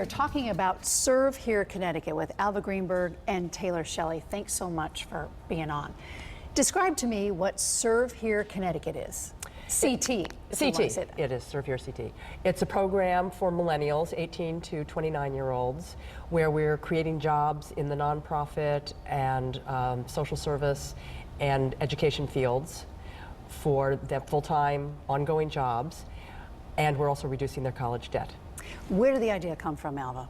are talking about Serve Here Connecticut with Alva Greenberg and Taylor Shelley. Thanks so much for being on. Describe to me what Serve Here Connecticut is. CT. CT. It is Serve Here CT. It's a program for millennials, 18 to 29-year-olds, where we're creating jobs in the nonprofit and social service and education fields for their full-time, ongoing jobs, and we're also reducing their college debt. Where did the idea come from, Alva?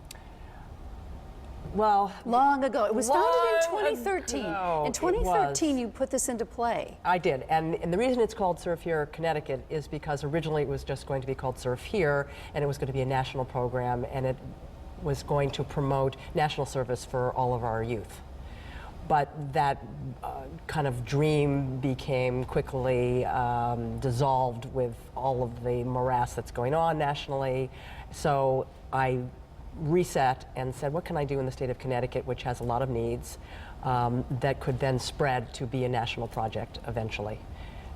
Well, long ago. It was founded in 2013. In 2013, you put this into play. I did, and the reason it's called Serve Here Connecticut is because originally it was just going to be called Serve Here, and it was going to be a national program, and it was going to promote national service for all of our youth. But that kind of dream became quickly dissolved with all of the morass that's going on nationally. So I reset and said, what can I do in the state of Connecticut, which has a lot of needs, that could then spread to be a national project eventually,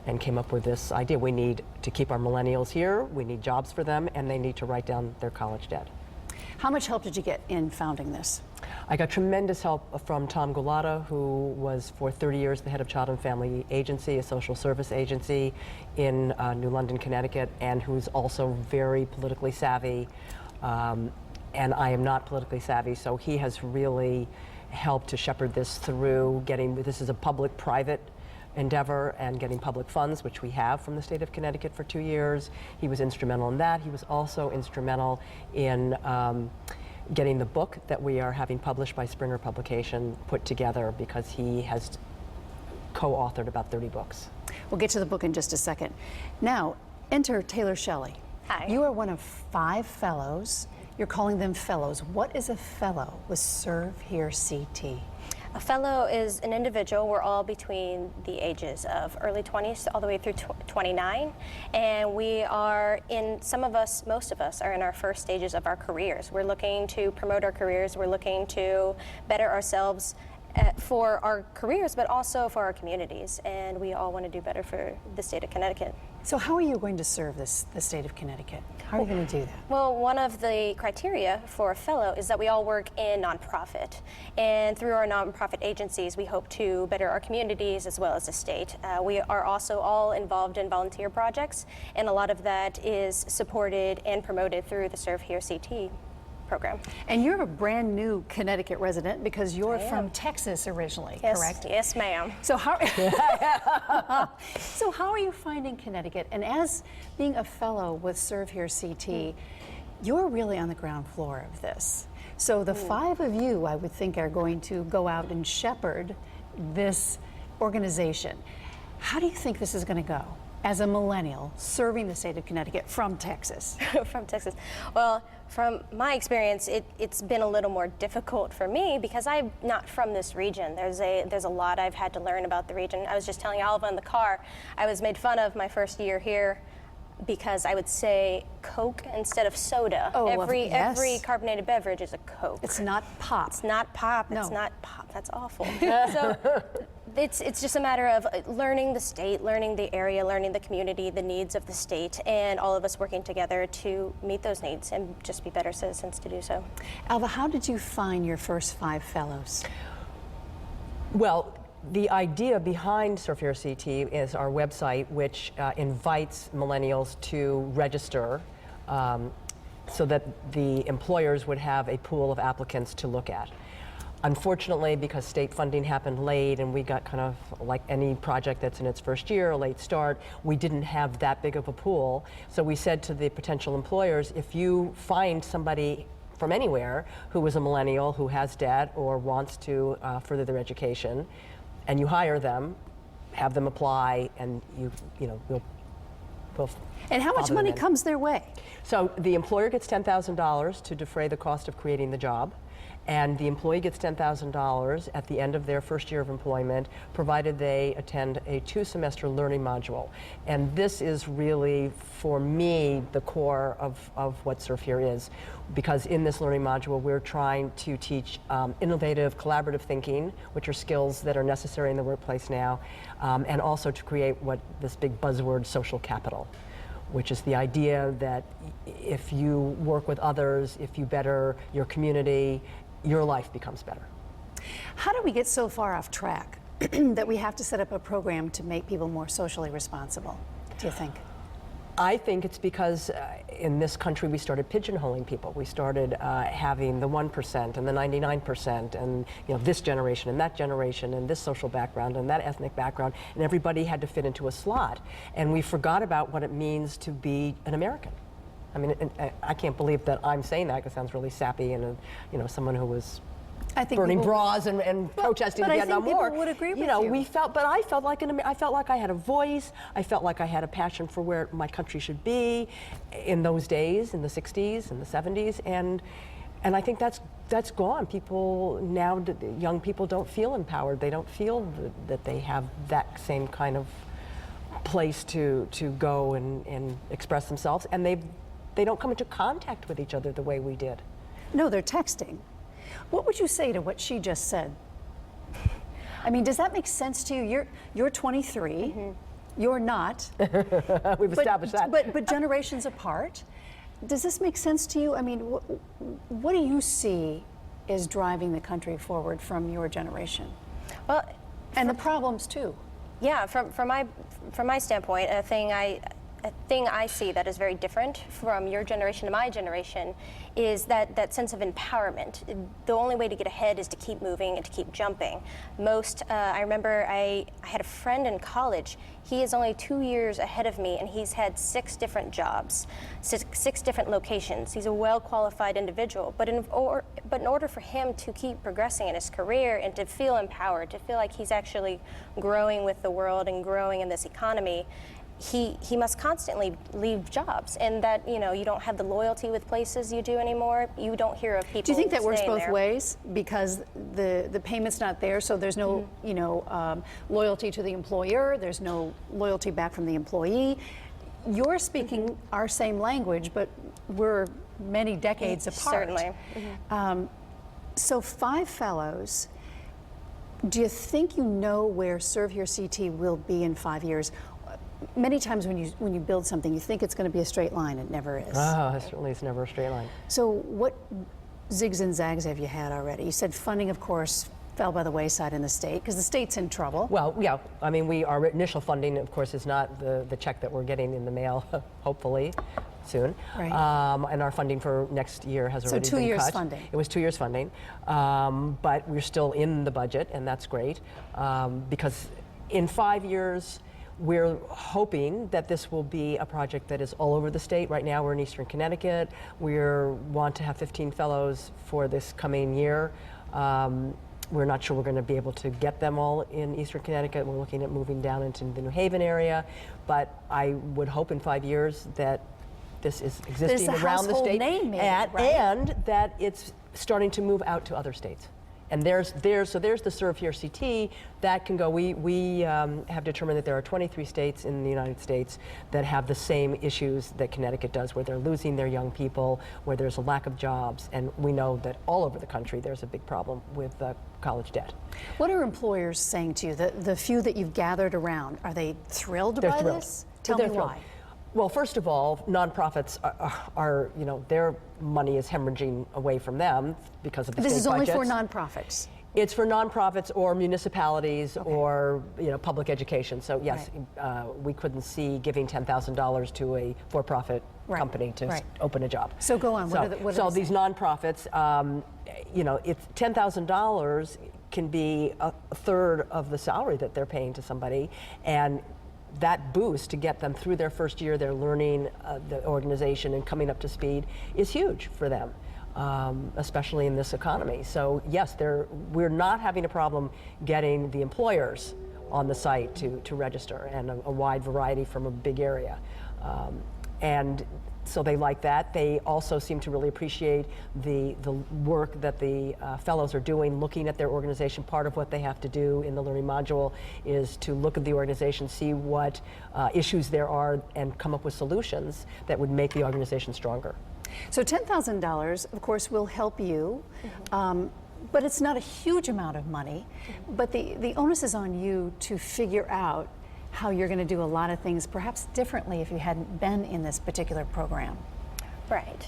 and came up with this idea. We need to keep our millennials here, we need jobs for them, and they need to write down their college debt. How much help did you get in founding this? I got tremendous help from Tom Gulata, who was for 30 years the head of Child and Family Agency, a social service agency in New London, Connecticut, and who's also very politically savvy. And I am not politically savvy, so he has really helped to shepherd this through this is a public-private endeavor, and getting public funds, which we have from the state of Connecticut for 2 years. He was instrumental in that. He was also instrumental in getting the book that we are having published by Springer Publication put together, because he has co-authored about 30 books. We'll get to the book in just a second. Now, enter Taylor Shelley. Hi. You are one of 5 fellows. You're calling them fellows. What is a fellow with Serve Here CT? A fellow is an individual. We're all between the ages of early 20s all the way through 29, and we are most of us are in our first stages of our careers. We're looking to promote our careers. We're looking to better ourselves for our careers, but also for our communities, and we all want to do better for the state of Connecticut. So how are you going to serve the state of Connecticut? How are you going to do that? Well, one of the criteria for a fellow is that we all work in nonprofit, and through our nonprofit agencies we hope to better our communities as well as the state. We are also all involved in volunteer projects, and a lot of that is supported and promoted through the Serve Here CT program. And you're a brand new Connecticut resident because you're from Texas originally, correct? Yes, ma'am. So how, so how are you finding Connecticut? And as being a fellow with Serve Here CT, you're really on the ground floor of this. So the 5 of you, I would think, are going to go out and shepherd this organization. How do you think this is going to go as a millennial serving the state of Connecticut from Texas? From Texas. Well, from my experience, it's been a little more difficult for me because I'm not from this region. There's a lot I've had to learn about the region. I was just telling Alva in the car, I was made fun of my first year here because I would say Coke instead of soda. Oh, every carbonated beverage is a Coke. It's not pop. It's not pop. No. It's not pop. That's awful. So it's just a matter of learning the state, learning the area, learning the community, the needs of the state, and all of us working together to meet those needs and just be better citizens to do so. Alva, how did you find your first 5 fellows? Well, the idea behind Serve Here CT is our website, which invites millennials to register so that the employers would have a pool of applicants to look at. Unfortunately, because state funding happened late and we got kind of like any project that's in its first year, a late start, we didn't have that big of a pool. So we said to the potential employers, if you find somebody from anywhere who is a millennial who has debt or wants to further their education, and you hire them, have them apply, and we'll And how much money comes their way? So the employer gets $10,000 to defray the cost of creating the job, and the employee gets $10,000 at the end of their first year of employment, provided they attend a 2-semester learning module. And this is really, for me, the core of what Serve Here is, because in this learning module, we're trying to teach innovative, collaborative thinking, which are skills that are necessary in the workplace now, and also to create what this big buzzword, social capital, which is the idea that if you work with others, if you better your community, your life becomes better. How do we get so far off track that we have to set up a program to make people more socially responsible, do you think? I think it's because in this country we started pigeonholing people. We started having the 1% and the 99% and this generation and that generation and this social background and that ethnic background, and everybody had to fit into a slot. And we forgot about what it means to be an American. I mean, I can't believe that I'm saying that because it sounds really sappy and someone who was burning bras and protesting the Vietnam War. I think people would agree with you. But I felt like I had a voice. I felt like I had a passion for where my country should be in those days, in the 60s and the 70s, and I think that's gone. People now, young people don't feel empowered. They don't feel that they have that same kind of place to go and express themselves, and they don't come into contact with each other the way we did. No, they're texting. What would you say to what she just said? I mean, does that make sense to you? You're 23. Mm-hmm. You're not. We've established that. But generations apart. Does this make sense to you? I mean, what do you see is driving the country forward from your generation? Well, and the problems too. Yeah, from my standpoint, a thing I see that is very different from your generation to my generation is that sense of empowerment. The only way to get ahead is to keep moving and to keep jumping. I remember I had a friend in college. He is only 2 years ahead of me, and he's had 6 different jobs, six different locations. He's a well-qualified individual, but in order for him to keep progressing in his career and to feel empowered, to feel like he's actually growing with the world and growing in this economy, he must constantly leave jobs, and that you don't have the loyalty with places you do anymore. You don't hear of people. Do you think that works both there. ways, because the payment's not there, so there's no loyalty to the employer, there's no loyalty back from the employee? You're speaking our same language, but we're many decades apart. Certainly. So 5 fellows. Do you think you know where Serve Here CT will be in 5 years? Many times when you build something, you think it's going to be a straight line. It never is. Oh, certainly it's never a straight line. So what zigs and zags have you had already? You said funding, of course, fell by the wayside in the state because the state's in trouble. Well, yeah. I mean, our initial funding, of course, is not the check that we're getting in the mail, hopefully, soon. Right. And our funding for next year has already been cut. So 2 years funding. It was 2 years funding, but we're still in the budget, and that's great because in 5 years. We're hoping that this will be a project that is all over the state. Right now we're in Eastern Connecticut. We want to have 15 fellows for this coming year. We're not sure we're going to be able to get them all in Eastern Connecticut. We're looking at moving down into the New Haven area. But I would hope in 5 years that this is existing around the state name, maybe, right? And that it's starting to move out to other states. And there's the Serve Here CT that can go. We have determined that there are 23 states in the United States that have the same issues that Connecticut does, where they're losing their young people, where there's a lack of jobs, and we know that all over the country there's a big problem with college debt. What are employers saying to you? The few that you've gathered around, are they thrilled by this? Tell me why. Well, first of all, nonprofits are their money is hemorrhaging away from them because of the state budgets. This is only for nonprofits? It's for nonprofits or municipalities or public education. So yes, we couldn't see giving $10,000 to a for-profit company to open a job. So go on. So these nonprofits, it's $10,000 can be a third of the salary that they're paying to somebody, and that boost to get them through their first year, they're learning the organization and coming up to speed is huge for them, especially in this economy. So yes, we're not having a problem getting the employers on the site to register, and a wide variety from a big area. And so they like that. They also seem to really appreciate the work that the fellows are doing, looking at their organization. Part of what they have to do in the learning module is to look at the organization, see what issues there are, and come up with solutions that would make the organization stronger. So $10,000, of course, will help you, but it's not a huge amount of money. But the onus is on you to figure out how you're going to do a lot of things perhaps differently if you hadn't been in this particular program. Right.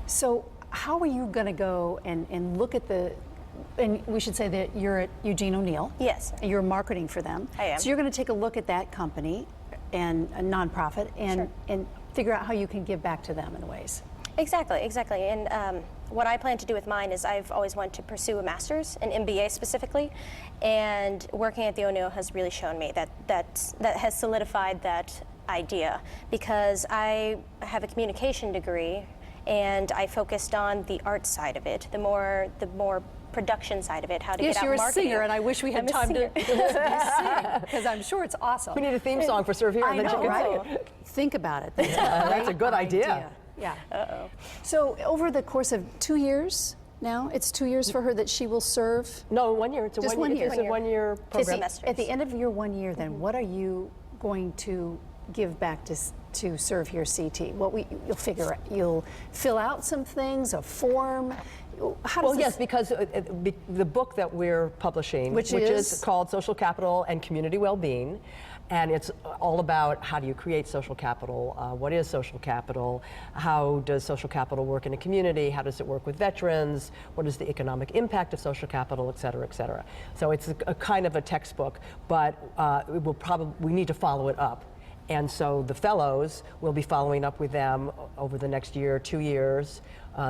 So how are you going to go and look at and we should say that you're at Eugene O'Neill. Yes. And you're marketing for them. I am. So you're going to take a look at that company and a nonprofit and figure out how you can give back to them in ways. Exactly. And what I plan to do with mine is I've always wanted to pursue a master's, an MBA specifically, and working at the O'Neill has really shown me that has solidified that idea, because I have a communication degree and I focused on the art side of it, the more production side of it, how to get out Yes, marketing. you're a singer, and I wish we had time to sing, because I'm sure it's awesome. We need a theme song for Serve Here, I and then know, she can right? sing it. Think about it. That's a good idea. Yeah. So over the course of 2 years now, it's 2 years for her that she will serve. No, 1 year. It's a Just 1 year. 1 year. It's a 1 year program. Semesters. At the end of your 1 year, then, what are you going to give back to Serve Here CT? You'll figure out, you'll fill out some things, a form. How does Well, this, yes, because the book that we're publishing, Which is is called Social Capital and Community Wellbeing, and it's all about how do you create social capital, what is social capital, how does social capital work in a community, how does it work with veterans, what is the economic impact of social capital, et cetera, et cetera. So it's a kind of a textbook, but we need to follow it up. And so the fellows will be following up with them over the next year, 2 years.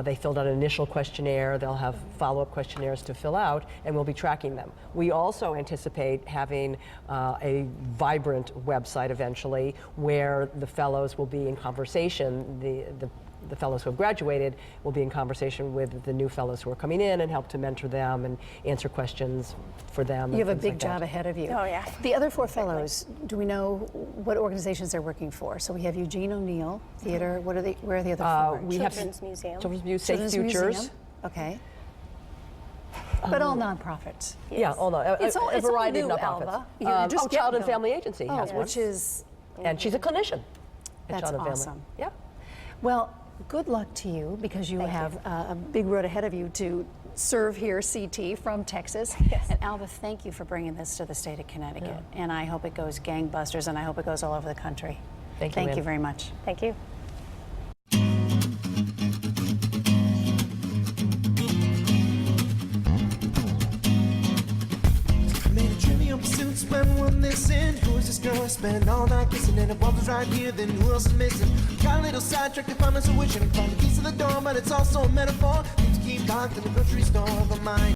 They filled out an initial questionnaire. They'll have follow-up questionnaires to fill out, and we'll be tracking them. We also anticipate having a vibrant website eventually where the fellows will be in conversation. The fellows who have graduated will be in conversation with the new fellows who are coming in and help to mentor them and answer questions for them. you have a things big like job that. ahead of you. Oh, yeah. The other 4 fellows, do we know what organizations they're working for? So we have Eugene O'Neill Theater. Where are the other 4? We have Children's Museum. Children's Museum, Safe Children's Futures. Museum. Okay. But all nonprofits. Yeah, all no, It's all a variety new, of nonprofits. Alva. You're just getting Child and going. Family Agency has one, Which is, and she's a clinician. at That's Child and Family. awesome. Yeah. well, good luck to you, because you have a big road ahead of you to serve here CT from Texas. Yes. And Alva, thank you for bringing this to the state of Connecticut. And I hope it goes gangbusters, and I hope it goes all over the country. Thank you, Thank Lynn. you very much. Thank you. Made a trivial pursuits when one missing. Who's this girl I spend all night kissing? And if one was right here, then who else is missing? Got a little sidetracked if I'm wishing to find the keys to the door, but it's also a metaphor. Need to keep locked in the grocery store of a mind.